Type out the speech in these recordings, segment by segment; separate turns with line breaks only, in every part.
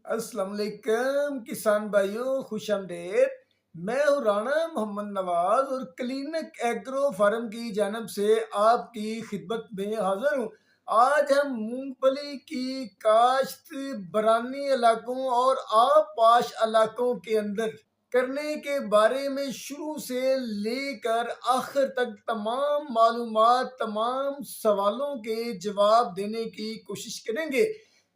السلام علیکم کسان بھائیوں، خوش آمدید۔ میں ہوں رانا محمد نواز اور کلینک ایگرو فارم کی جانب سے آپ کی خدمت میں حاضر ہوں۔ آج ہم مونگ پھلی کی کاشت برانی علاقوں اور آب پاش علاقوں کے اندر کرنے کے بارے میں شروع سے لے کر آخر تک تمام معلومات، تمام سوالوں کے جواب دینے کی کوشش کریں گے۔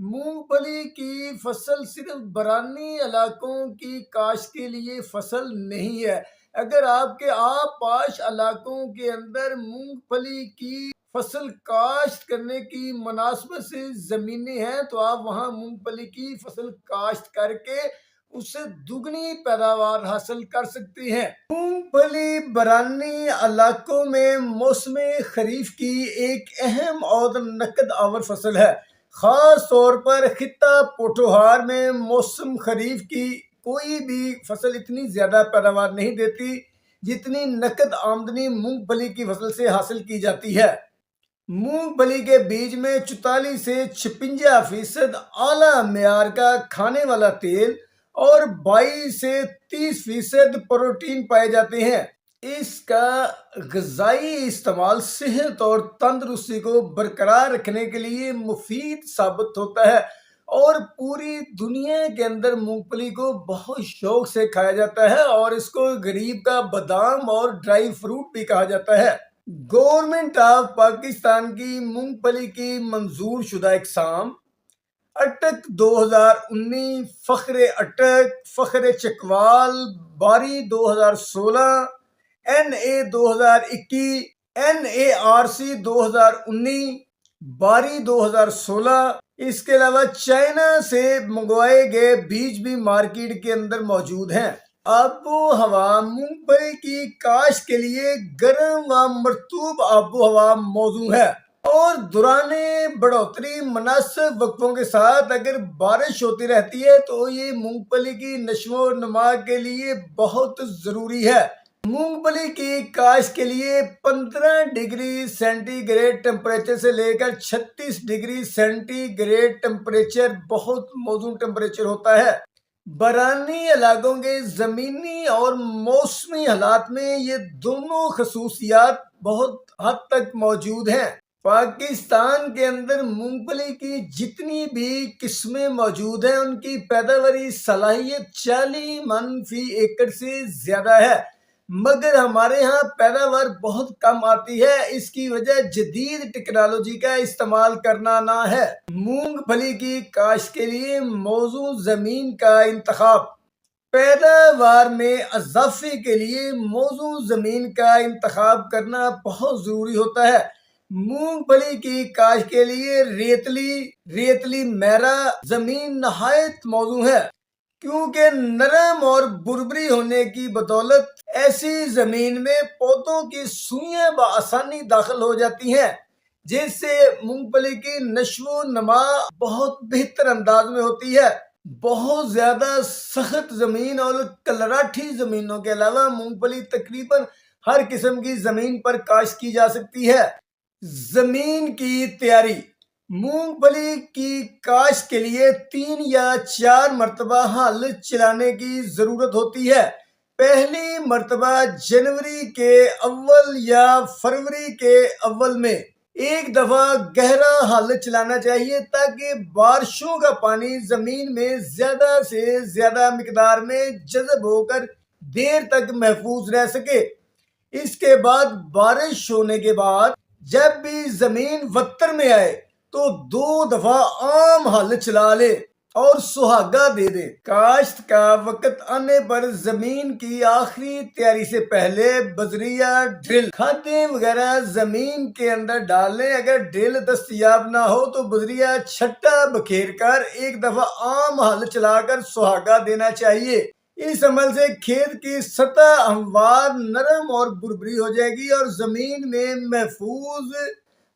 مونگ پھلی کی فصل صرف برانی علاقوں کی کاشت کے لیے فصل نہیں ہے۔ اگر آپ کے آب پاش علاقوں کے اندر مونگ پھلی کی فصل کاشت کرنے کی مناسبت سے زمینیں ہیں تو آپ وہاں مونگ پھلی کی فصل کاشت کر کے اس سے دگنی پیداوار حاصل کر سکتے ہیں۔ مونگ پھلی برانی علاقوں میں موسم خریف کی ایک اہم اور نقد آور فصل ہے۔ خاص طور پر خطہ پوٹھوہار میں موسم خریف کی کوئی بھی فصل اتنی زیادہ پیداوار نہیں دیتی جتنی نقد آمدنی مونگ پھلی کی فصل سے حاصل کی جاتی ہے۔ مونگ پھلی کے بیج میں 44 سے 56% اعلیٰ معیار کا کھانے والا تیل اور 22 سے 30% پروٹین پائے جاتے ہیں۔ اس کا غذائی استعمال صحت اور تندرستی کو برقرار رکھنے کے لیے مفید ثابت ہوتا ہے اور پوری دنیا کے اندر مونگ پھلی کو بہت شوق سے کھایا جاتا ہے اور اس کو غریب کا بادام اور ڈرائی فروٹ بھی کہا جاتا ہے۔ گورنمنٹ آف پاکستان کی مونگ پھلی کی منظور شدہ اقسام اٹک 2019، فخر اٹک، فخر چکوال، باری 2016، NA 2021، NARC 2019، باری 2016۔ اس کے علاوہ چائنا سے منگوائے گئے بیج بھی مارکیٹ کے اندر موجود ہیں۔ آب و ہوا مونگ پھلی کی کاشت کے لیے گرم و مرطوب آب و ہوا موزوں ہے اور دوران بڑھوتری مناسب وقفوں کے ساتھ اگر بارش ہوتی رہتی ہے تو یہ مونگ پھلی کی نشو و نما کے لیے بہت ضروری ہے۔ مونگ پھلی کی کاشت کے لیے 15 ڈگری سینٹی گریڈ ٹمپریچر سے لے کر 36 ڈگری سینٹی گریڈ ٹمپریچر بہت موزوں ٹمپریچر ہوتا ہے۔ برانی علاقوں کے زمینی اور موسمی حالات میں یہ دونوں خصوصیات بہت حد تک موجود ہیں۔ پاکستان کے اندر مونگ پھلی کی جتنی بھی قسمیں موجود ہیں ان کی پیداواری صلاحیت 40 من فی ایکڑ سے زیادہ ہے، مگر ہمارے ہاں پیداوار بہت کم آتی ہے۔ اس کی وجہ جدید ٹیکنالوجی کا استعمال کرنا نہ ہے۔ مونگ پھلی کی کاشت کے لیے موزوں زمین کا انتخاب۔ پیداوار میں اضافے کے لیے موزوں زمین کا انتخاب کرنا بہت ضروری ہوتا ہے۔ مونگ پھلی کی کاشت کے لیے ریتلی میرا زمین نہایت موزوں ہے، کیونکہ نرم اور بربری ہونے کی بدولت ایسی زمین میں پودوں کی سوئیاں بآسانی داخل ہو جاتی ہیں، جس سے مونگ پھلی کی نشو و نما بہت بہتر انداز میں ہوتی ہے۔ بہت زیادہ سخت زمین اور کلراٹھی زمینوں کے علاوہ مونگ پھلی تقریباً ہر قسم کی زمین پر کاشت کی جا سکتی ہے۔ زمین کی تیاری۔ مونگ پھلی کی کاشت کے لیے 3 یا 4 مرتبہ ہل چلانے کی ضرورت ہوتی ہے۔ پہلی مرتبہ جنوری کے اول یا فروری کے اول میں ایک دفعہ گہرا ہل چلانا چاہیے تاکہ بارشوں کا پانی زمین میں زیادہ سے زیادہ مقدار میں جذب ہو کر دیر تک محفوظ رہ سکے۔ اس کے بعد بارش ہونے کے بعد جب بھی زمین وتر میں آئے تو 2 دفعہ عام ہل چلا لے اور سہاگا دے دے۔ کاشت کا وقت آنے پر زمین کی آخری تیاری سے پہلے بذریعہ ڈرل کھادیں وغیرہ زمین کے اندر ڈال لیں۔ اگر ڈرل دستیاب نہ ہو تو بذریعہ چھٹا بکھیر کر ایک دفعہ عام ہل چلا کر سہاگا دینا چاہیے۔ اس عمل سے کھیت کی سطح ہموار، نرم اور بربری ہو جائے گی اور زمین میں محفوظ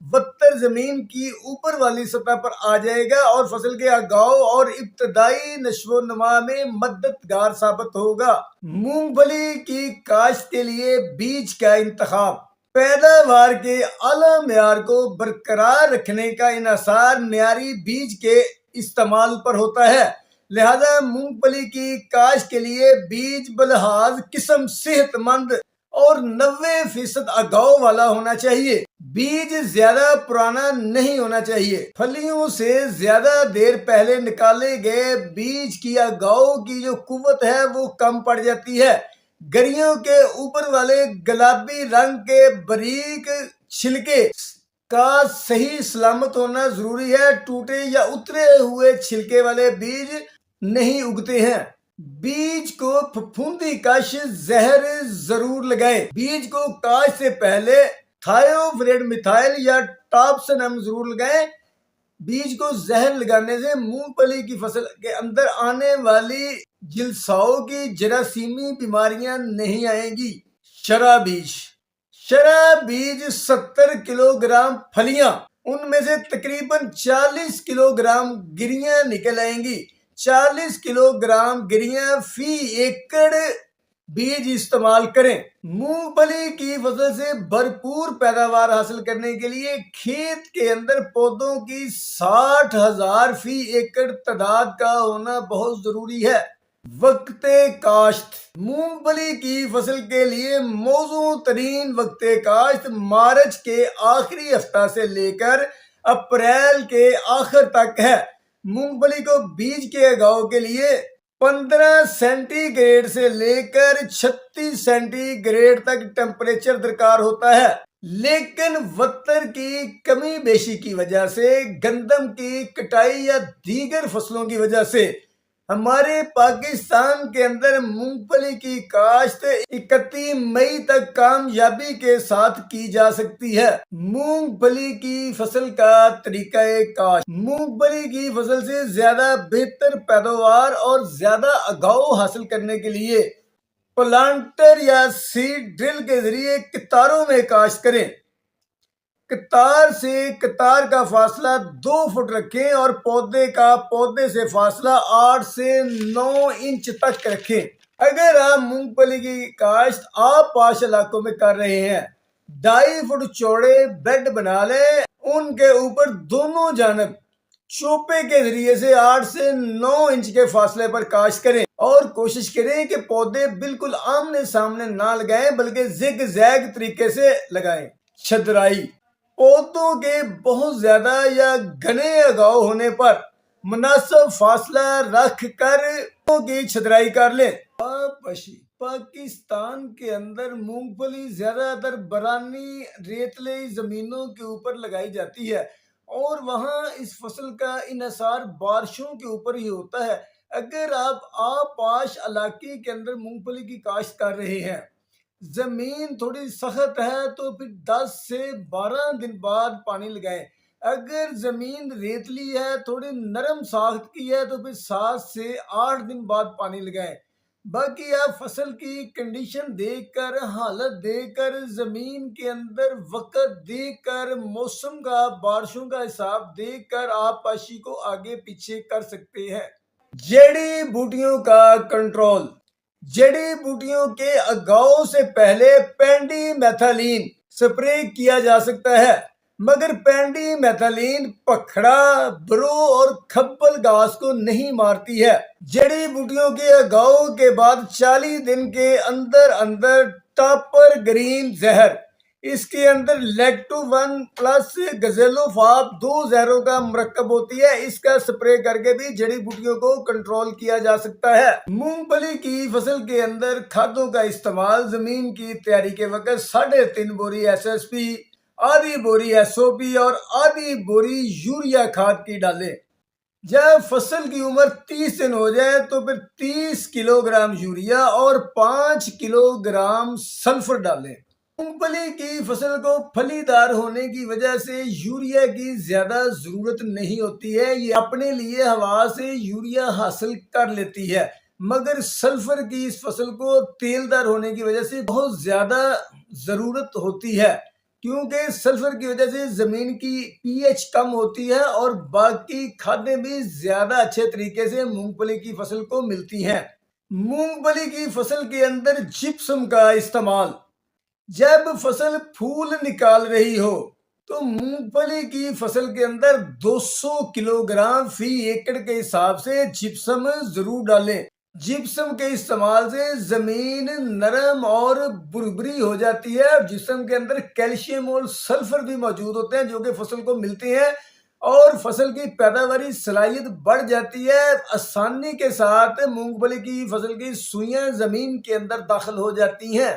وتر زمین کی اوپر والی سطح پر آ جائے گا اور فصل کے اگاؤ اور ابتدائی نشو و نما میں مددگار ثابت ہوگا۔ مونگ پھلی کی کاشت کے لیے بیج کا انتخاب۔ پیداوار کے اعلیٰ معیار کو برقرار رکھنے کا انحصار معیاری بیج کے استعمال پر ہوتا ہے، لہذا مونگ پھلی کی کاشت کے لیے بیج بلحاظ قسم صحت مند اور 90% اگاؤ والا ہونا چاہیے۔ بیج زیادہ پرانا نہیں ہونا چاہیے۔ پھلیوں سے زیادہ دیر پہلے نکالے گئے بیج کی اگاؤ کی جو قوت ہے وہ کم پڑ جاتی ہے۔ گریوں کے اوپر والے گلابی رنگ کے باریک چھلکے کا صحیح سلامت ہونا ضروری ہے۔ ٹوٹے یا اترے ہوئے چھلکے والے بیج نہیں اگتے ہیں۔ بیج کو پھپھوندی کش زہر ضرور لگائیں۔ بیج کو کاشت سے پہلے تھائیوفریڈ میتھائل یا ٹاپسنم ضرور لگائیں۔ بیج کو زہر لگانے سے مونگ پھلی کی فصل کے اندر آنے والی جلساؤں کی جراثیمی بیماریاں نہیں آئیں گی۔ شرح بیج 70 کلو گرام پھلیاں، ان میں سے تقریباً 40 کلو گرام گریاں نکل آئیں گی۔ 40 کلو گرام گریاں فی ایکڑ بیج استعمال کریں۔ مونگ پھلی کی فصل سے بھرپور پیداوار حاصل کرنے کے لیے کھیت کے اندر پودوں کی 60,000 فی ایکڑ تعداد کا ہونا بہت ضروری ہے۔ وقت کاشت: مونگ پھلی کی فصل کے لیے موزوں ترین وقت کاشت مارچ کے آخری ہفتہ سے لے کر اپریل کے آخر تک ہے۔ مونگ پھلی کو بیج کے اگاؤ کے لیے 15 سینٹی گریڈ سے لے کر 36 سینٹی گریڈ تک ٹیمپریچر درکار ہوتا ہے، لیکن وتر کی کمی بیشی کی وجہ سے، گندم کی کٹائی یا دیگر فصلوں کی وجہ سے ہمارے پاکستان کے اندر مونگ پھلی کی کاشت 31 مئی تک کامیابی کے ساتھ کی جا سکتی ہے۔ مونگ پھلی کی فصل کا طریقہ کاشت: مونگ پھلی کی فصل سے زیادہ بہتر پیداوار اور زیادہ اگاؤ حاصل کرنے کے لیے پلانٹر یا سیڈ ڈرل کے ذریعے قطاروں میں کاشت کریں۔ قطار سے قطار کا فاصلہ 2 فٹ رکھیں اور پودے کا پودے سے فاصلہ 8 سے 9 انچ تک رکھیں۔ اگر آپ مونگ پھلی کی کاشت آب پاش علاقوں میں کر رہے ہیں، 2.5 فٹ چوڑے بیڈ بنا لیں، ان کے اوپر دونوں جانب چوپے کے ذریعے سے 8 سے 9 انچ کے فاصلے پر کاشت کریں اور کوشش کریں کہ پودے بالکل آمنے سامنے نہ لگائیں بلکہ زگ زیگ طریقے سے لگائیں۔ چھدرائی: پودوں کے بہت زیادہ یا گھنے اگاؤ ہونے پر مناسب فاصلہ رکھ کر پودوں کی چھدرائی کر لیں۔ پاکستان کے اندر مونگ پھلی زیادہ تر برانی ریتلی زمینوں کے اوپر لگائی جاتی ہے اور وہاں اس فصل کا انحصار بارشوں کے اوپر ہی ہوتا ہے۔ اگر آپ آب پاش علاقے کے اندر مونگ پھلی کی کاشت کر رہے ہیں، زمین تھوڑی سخت ہے تو پھر 10 سے 12 دن بعد پانی لگائیں۔ اگر زمین ریتلی ہے، تھوڑی نرم ساخت کی ہے تو پھر 7 سے 8 دن بعد پانی لگائیں۔ باقی آپ فصل کی کنڈیشن دیکھ کر، حالت دیکھ کر، زمین کے اندر وقت دیکھ کر، موسم کا بارشوں کا حساب دیکھ کر آپ پاشی کو آگے پیچھے کر سکتے ہیں۔ جڑی بوٹیوں کا کنٹرول: جڑی بوٹیوں کے اگاؤ سے پہلے پینڈی میتھالین سپرے کیا جا سکتا ہے، مگر پینڈی میتھالین پکھڑا، برو اور کھپل گھاس کو نہیں مارتی ہے۔ جڑی بوٹیوں کے اگاؤ کے بعد 40 دن کے اندر ٹاپر گرین زہر، اس کے اندر لیکٹو-1 پلس گزیلوفاپ 2 زہروں کا مرکب ہوتی ہے، اس کا سپرے کر کے بھی جڑی بوٹیوں کو کنٹرول کیا جا سکتا ہے۔ مونگ پھلی کی فصل کے اندر کھادوں کا استعمال: زمین کی تیاری کے وقت 3.5 بوری SSP، آدھی بوری SOP اور آدھی بوری یوریا کھاد کی ڈالیں۔ جب فصل کی عمر 30 دن ہو جائے تو پھر 30 کلو گرام یوریا اور 5 کلو گرام سلفر ڈالیں۔ مونگ پھلی کی فصل کو پھلی دار ہونے کی وجہ سے یوریا کی زیادہ ضرورت نہیں ہوتی ہے، یہ اپنے لیے ہوا سے یوریا حاصل کر لیتی ہے، مگر سلفر کی اس فصل کو تیل دار ہونے کی وجہ سے بہت زیادہ ضرورت ہوتی ہے، کیونکہ سلفر کی وجہ سے زمین کی pH کم ہوتی ہے اور باقی کھادیں بھی زیادہ اچھے طریقے سے مونگ پھلی کی فصل کو ملتی ہیں۔ مونگ پھلی کی فصل کے اندر جپسم کا استعمال: جب فصل پھول نکال رہی ہو تو مونگ پھلی کی فصل کے اندر 200 کلو گرام فی ایکڑ کے حساب سے جپسم ضرور ڈالیں۔ جپسم کے استعمال سے زمین نرم اور بربری ہو جاتی ہے، اور جپسم کے اندر کیلشیم اور سلفر بھی موجود ہوتے ہیں جو کہ فصل کو ملتے ہیں، اور فصل کی پیداواری صلاحیت بڑھ جاتی ہے۔ آسانی کے ساتھ مونگ پھلی کی فصل کی سوئیاں زمین کے اندر داخل ہو جاتی ہیں۔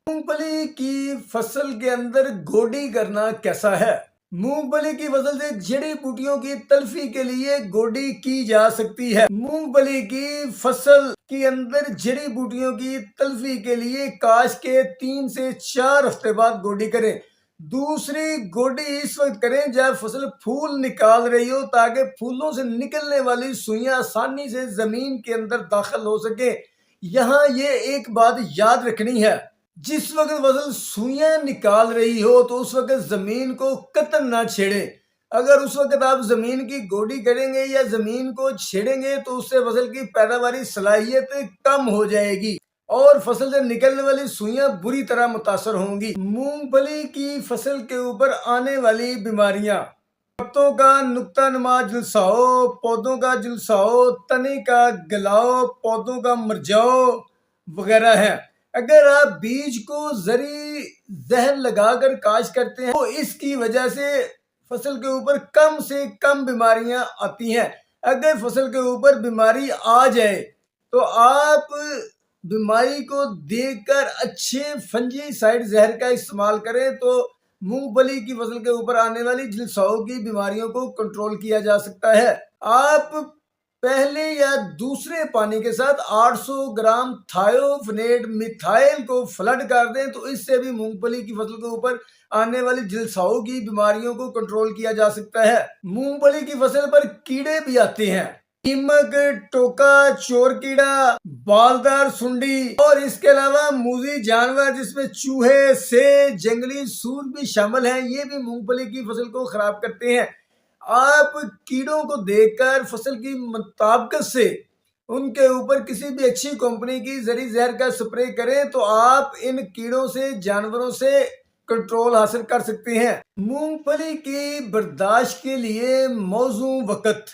مونگ پھلی کی فصل کے اندر گوڈی کرنا کیسا ہے؟ مونگ پھلی کی فصل سے جڑی بوٹیوں کی تلفی کے لیے گوڈی کی جا سکتی ہے۔ مونگ پھلی کی فصل کے اندر جڑی بوٹیوں کی تلفی کے لیے کاشت کے 3 سے 4 ہفتے بعد گوڈی کریں۔ دوسری گوڈی اس وقت کریں جب فصل پھول نکال رہی ہو، تاکہ پھولوں سے نکلنے والی سوئیاں آسانی سے زمین کے اندر داخل ہو سکے۔ یہاں یہ ایک بات یاد رکھنی ہے، جس وقت فصل سوئیاں نکال رہی ہو تو اس وقت زمین کو قطن نہ چھیڑیں۔ اگر اس وقت آپ زمین کی گوڈی کریں گے یا زمین کو چھیڑیں گے تو اس سے فصل کی پیداواری صلاحیت کم ہو جائے گی اور فصل سے نکلنے والی سوئیاں بری طرح متاثر ہوں گی۔ مونگ پھلی کی فصل کے اوپر آنے والی بیماریاں: پتوں کا نقطہ نما جلساؤ، پودوں کا جلساؤ، تنے کا گلاؤ، پودوں کا مرجاؤ وغیرہ ہیں۔ اگر آپ بیج کو زرعی زہر لگا کر کاشت کرتے ہیں تو اس کی وجہ سے فصل کے اوپر کم سے کم بیماریاں آتی ہیں۔ اگر فصل کے اوپر بیماری آ جائے تو آپ بیماری کو دیکھ کر اچھے فنجی سائڈ زہر کا استعمال کریں تو مونگ پھلی کی فصل کے اوپر آنے والی جلساؤ کی بیماریوں کو کنٹرول کیا جا سکتا ہے۔ آپ پہلے یا دوسرے پانی کے ساتھ 800 گرام تھائیوفینیٹ میتھائل کو فلڈ کر دیں تو اس سے بھی مونگ پھلی کی فصل کے اوپر آنے والی جلساؤ کی بیماریوں کو کنٹرول کیا جا سکتا ہے۔ مونگ پھلی کی فصل پر کیڑے بھی آتے ہیں: دیمک، ٹوکا، چور کیڑا، بالدار سنڈی، اور اس کے علاوہ موذی جانور جس میں چوہے، سیج، جنگلی سور بھی شامل ہیں، یہ بھی مونگ پھلی کی فصل کو خراب کرتے ہیں۔ آپ کیڑوں کو دیکھ کر فصل کی مطابقت سے ان کے اوپر کسی بھی اچھی کمپنی کی زرعی زہر کا سپرے کریں تو آپ ان کیڑوں سے، جانوروں سے کنٹرول حاصل کر سکتے ہیں۔ مونگ پھلی کی برداشت کے لیے موزوں وقت: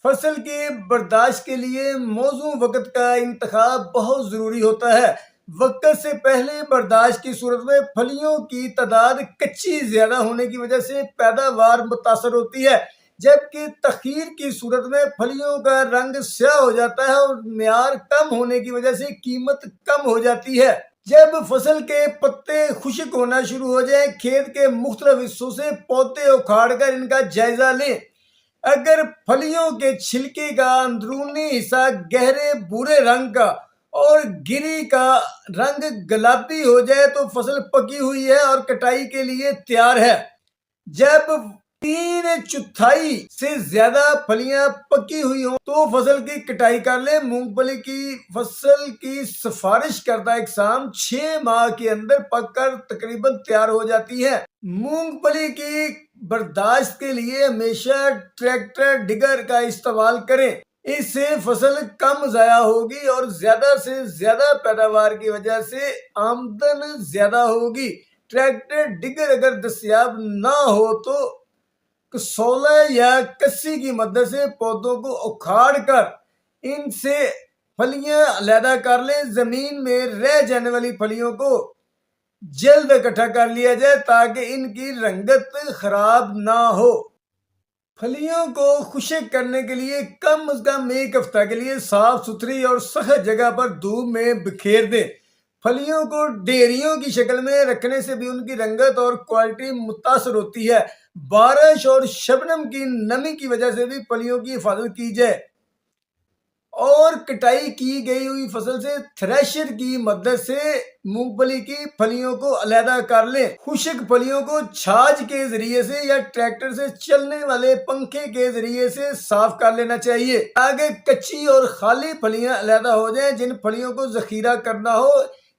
فصل کے برداشت کے لیے موزوں وقت کا انتخاب بہت ضروری ہوتا ہے۔ وقت سے پہلے برداشت کی صورت میں پھلیوں کی تعداد کچی زیادہ ہونے کی وجہ سے پیداوار متاثر ہوتی ہے، جبکہ تاخیر کی صورت میں پھلیوں کا رنگ سیاہ ہو جاتا ہے اور معیار کم ہونے کی وجہ سے قیمت کم ہو جاتی ہے۔ جب فصل کے پتے خشک ہونا شروع ہو جائیں، کھیت کے مختلف حصوں سے پودے اکھاڑ کر ان کا جائزہ لیں۔ اگر پھلیوں کے چھلکے کا اندرونی حصہ گہرے بھورے رنگ کا اور گری کا رنگ گلابی ہو جائے تو فصل پکی ہوئی ہے اور کٹائی کے لیے تیار ہے۔ جب 3/4 سے زیادہ پھلیاں پکی ہوئی ہوں تو فصل کی کٹائی کر لیں۔ مونگ پھلی کی فصل کی سفارش کردہ اقسام 6 ماہ کے اندر پک کر تقریباً تیار ہو جاتی ہے۔ مونگ پھلی کی برداشت کے لیے ہمیشہ ٹریکٹر ڈگر کا استعمال کریں، اس سے فصل کم ضائع ہوگی اور زیادہ سے زیادہ پیداوار کی وجہ سے آمدن زیادہ ہوگی۔ ٹریکٹر ڈگر اگر دستیاب نہ ہو تو کسولہ یا کسی کی مدد سے پودوں کو اکھاڑ کر ان سے پھلیاں علیحدہ کر لیں۔ زمین میں رہ جانے والی پھلیوں کو جلد اکٹھا کر لیا جائے تاکہ ان کی رنگت خراب نہ ہو۔ پھلیوں کو خشک کرنے کے لیے کم از کم 1 ہفتہ کے لیے صاف ستھری اور سخت جگہ پر دھوپ میں بکھیر دیں۔ پھلیوں کو ڈیریوں کی شکل میں رکھنے سے بھی ان کی رنگت اور کوالٹی متاثر ہوتی ہے۔ بارش اور شبنم کی نمی کی وجہ سے بھی پھلیوں کی حفاظت کی جائے اور کٹائی کی گئی ہوئی فصل سے تھریشر کی مدد سے مونگ پھلی کی پھلیوں کو علیحدہ کر لیں۔ خشک پھلیوں کو چھاج کے ذریعے سے یا ٹریکٹر سے چلنے والے پنکھے کے ذریعے سے صاف کر لینا چاہیے تاکہ کچی اور خالی پھلیاں علیحدہ ہو جائیں۔ جن پھلیوں کو ذخیرہ کرنا ہو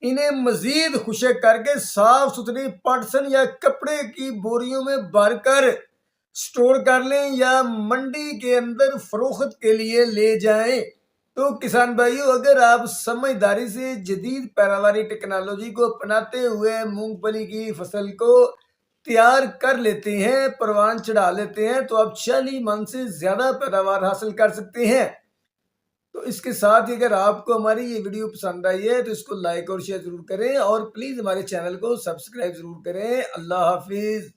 انہیں مزید خشک کر کے صاف ستھری پاٹسن یا کپڑے کی بوریوں میں بھر کر سٹور کر لیں یا منڈی کے اندر فروخت کے لیے لے جائیں۔ تو کسان بھائیو، اگر آپ سمجھداری سے جدید پیداواری ٹیکنالوجی کو اپناتے ہوئے مونگ پھلی کی فصل کو تیار کر لیتے ہیں، پروان چڑھا لیتے ہیں تو آپ 40 من سے زیادہ پیداوار حاصل کر سکتے ہیں۔ تو اس کے ساتھ اگر آپ کو ہماری یہ ویڈیو پسند آئی ہے تو اس کو لائک اور شیئر ضرور کریں، اور پلیز ہمارے چینل کو سبسکرائب ضرور کریں۔ اللہ حافظ۔